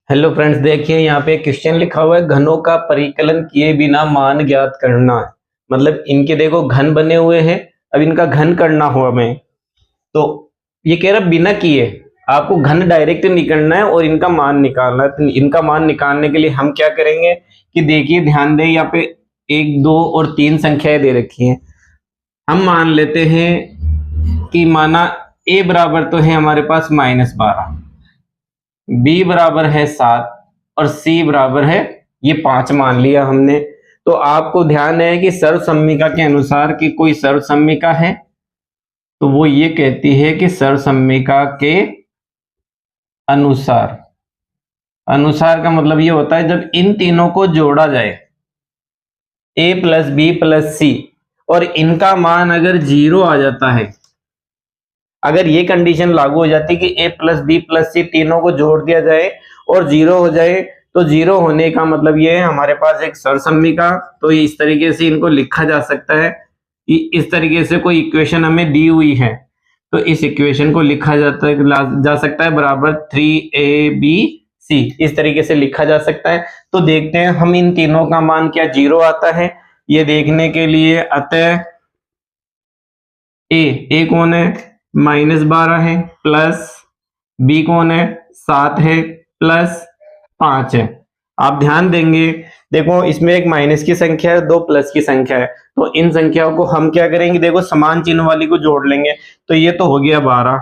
Hello friends, देखिए यहाँ पे क्वेश्चन लिखा हुआ है, घनों का परिकलन किए बिना मान ज्ञात करना है। मतलब इनके देखो घन बने हुए हैं, अब इनका घन करना हो हमें। तो ये कह रहा बिना किए आपको घन डायरेक्ट नहीं करना है और इनका मान निकालना है। तो इनका मान निकालने के लिए हम क्या करेंगे कि देखिए ध्यान दें, यहाँ पे 1, 2 और 3 संख्याएं दे रखी हैं। हम मान लेते हैं कि माना a बराबर तो है हमारे पास -12, बी बराबर है 7 और सी बराबर है ये 5 मान लिया हमने। तो आपको ध्यान है कि सर्वसम्मिका के अनुसार कि कोई सर्वसम्मिका है तो वो ये कहती है कि सर्वसम्मिका के अनुसार, अनुसार का मतलब ये होता है जब इन तीनों को जोड़ा जाए a प्लस बी प्लस सी और इनका मान अगर 0 आ जाता है, अगर ये कंडीशन लागू हो जाती कि a प्लस बी प्लस सी तीनों को जोड़ दिया जाए और 0 हो जाए, तो 0 होने का मतलब ये है हमारे पास एक सर्वसम्मिका। तो इस तरीके से इनको लिखा जा सकता है कि इस तरीके से कोई इक्वेशन हमें दी हुई है तो इस इक्वेशन को लिखा जा सकता है बराबर 3abc, इस तरीके से लिखा जा सकता है। तो देखते हैं हम इन तीनों का मान क्या 0 आता है ये देखने के लिए। अतः ए कौन है, -12 है, प्लस बी कौन है, 7 है, प्लस 5 है। आप ध्यान देंगे, देखो इसमें एक माइनस की संख्या है, 2 प्लस की संख्या है, तो इन संख्याओं को हम क्या करेंगे, देखो समान चिन्ह वाली को जोड़ लेंगे। तो ये तो हो गया 12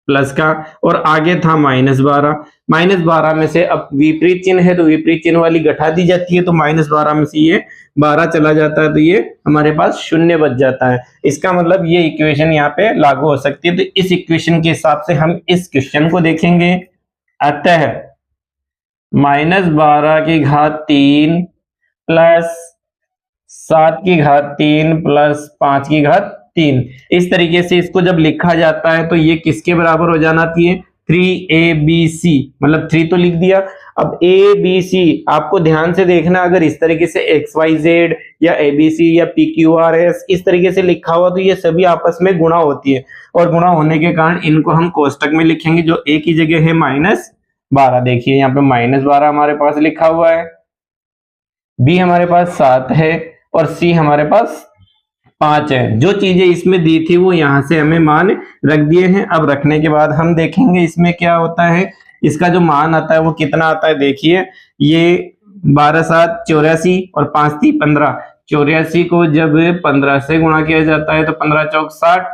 प्लस का, और आगे था -12। -12 में से अब विपरीत चिन्ह है तो विपरीत चिन्ह वाली घटा दी जाती है, तो -12 में से ये 12 चला जाता है तो ये हमारे पास 0 बच जाता है। इसका मतलब ये इक्वेशन यहाँ पे लागू हो सकती है। तो इस इक्वेशन के हिसाब से हम इस क्वेश्चन को देखेंगे। अतः -12 की घात 3 प्लस 7 की घात 3 प्लस 5 की घात 3, इस तरीके से इसको जब लिखा जाता है तो ये किसके बराबर हो जाना चाहिए, 3abc, मतलब 3 तो लिख दिया। अब abc आपको ध्यान से देखना, अगर इस तरीके से xyz या abc या pqrs इस तरीके से लिखा हुआ तो ये सभी आपस में गुणा होती है, और गुणा होने के कारण इनको हम कोष्टक में लिखेंगे जो a की जगह है -12। देखिए यहाँ पे -12 हमारे पास लिखा हुआ है, b हमारे पास 7 है और c हमारे पास 5 है। जो चीजें इसमें दी थी वो यहाँ से हमें मान रख दिए हैं। अब रखने के बाद हम देखेंगे इसमें क्या होता है, इसका जो मान आता है वो कितना आता है। देखिए ये 12 7 84 और 5 3 15, 84 को जब 15 से गुणा किया जाता है तो 15 चौक 60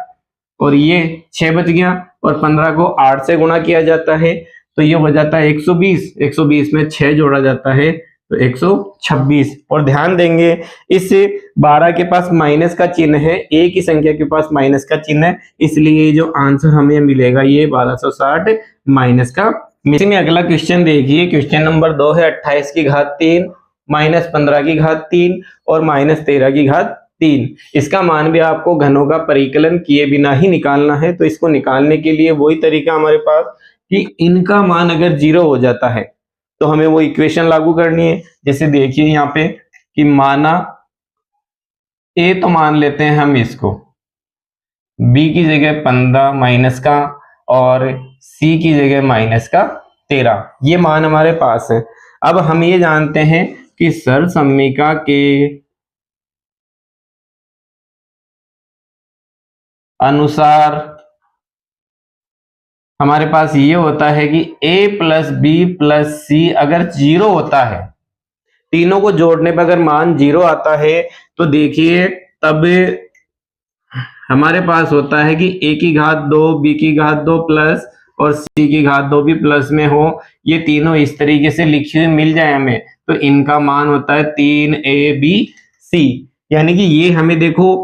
और ये 6 बच गया, और 15 को 8 से गुणा किया जाता है तो ये हो जाता है 120, 120 में 6 जोड़ा जाता है तो 126। और ध्यान देंगे इस 12 के पास माइनस का चिन्ह है, एक ही संख्या के पास माइनस का चिन्ह है, इसलिए जो आंसर हमें मिलेगा ये 1260 माइनस का। में अगला क्वेश्चन देखिए, क्वेश्चन नंबर 2 है 28 की घात 3 -15 की घात 3 और -13 की घात 3। इसका मान भी आपको घनों का परिकलन किए बिना ही निकालना है। तो इसको निकालने के लिए वही तरीका हमारे पास कि इनका मान अगर 0 हो जाता है तो हमें वो इक्वेशन लागू करनी है। जैसे देखिए यहाँ पे कि माना ए तो मान लेते हैं हम इसको, बी की जगह 15 माइनस का और सी की जगह -13, ये मान हमारे पास है। अब हम ये जानते हैं कि सर्वसम्मिका के अनुसार हमारे पास ये होता है कि a प्लस बी प्लस सी अगर 0 होता है, तीनों को जोड़ने पर अगर मान 0 आता है तो देखिए तब हमारे पास होता है कि a की घात 2 b की घात 2 प्लस और c की घात 2 भी प्लस में हो, ये तीनों इस तरीके से लिखे हुए मिल जाए हमें, तो इनका मान होता है 3abc। यानी कि ये हमें देखो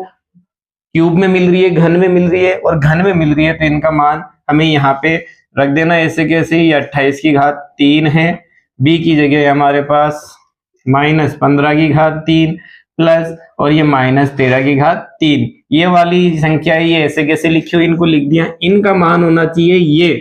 क्यूब में मिल रही है, घन में मिल रही है और घन में मिल रही है, तो इनका मान हमें यहाँ पे रख देना ऐसे कैसे, ये 28 की घात 3 है, b की जगह हमारे पास -15 की घात 3 प्लस और ये -13 की घात 3, ये वाली संख्या ये ऐसे कैसे लिखी हुई, इनको लिख दिया। इनका मान होना चाहिए ये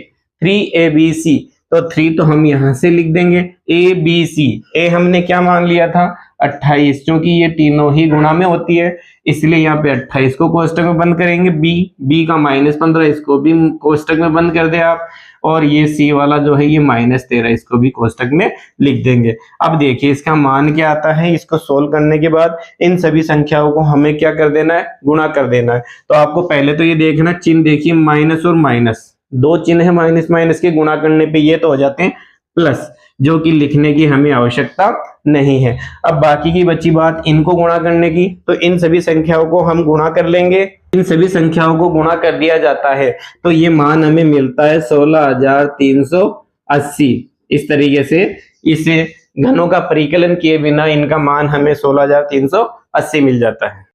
3abc। तो 3 तो हम यहां से लिख देंगे ए बी सी। ए हमने क्या मान लिया था 28, क्योंकि ये तीनों ही गुणा में होती है इसलिए यहाँ पे 28 को कोष्टक में बंद करेंगे। बी का -15 इसको भी कोष्टक में बंद कर दे आप, और ये सी वाला जो है ये -13 इसको भी कोष्टक में लिख देंगे। अब देखिए इसका मान क्या आता है, इसको सोल्व करने के बाद इन सभी संख्याओं को हमें क्या कर देना है, गुणा कर देना है। तो आपको पहले तो ये देखना चिन्ह देखिए, माइनस और माइनस दो चिन्ह है माइनस माइनस के, गुणा करने पे ये तो हो जाते हैं प्लस, जो कि लिखने की हमें आवश्यकता नहीं है। अब बाकी की बची बात इनको गुणा करने की, तो इन सभी संख्याओं को हम गुणा कर लेंगे। इन सभी संख्याओं को गुणा कर दिया जाता है तो ये मान हमें मिलता है 16,380। इस तरीके से इसे घनों का परिकलन किए बिना इनका मान हमें 16,380 मिल जाता है।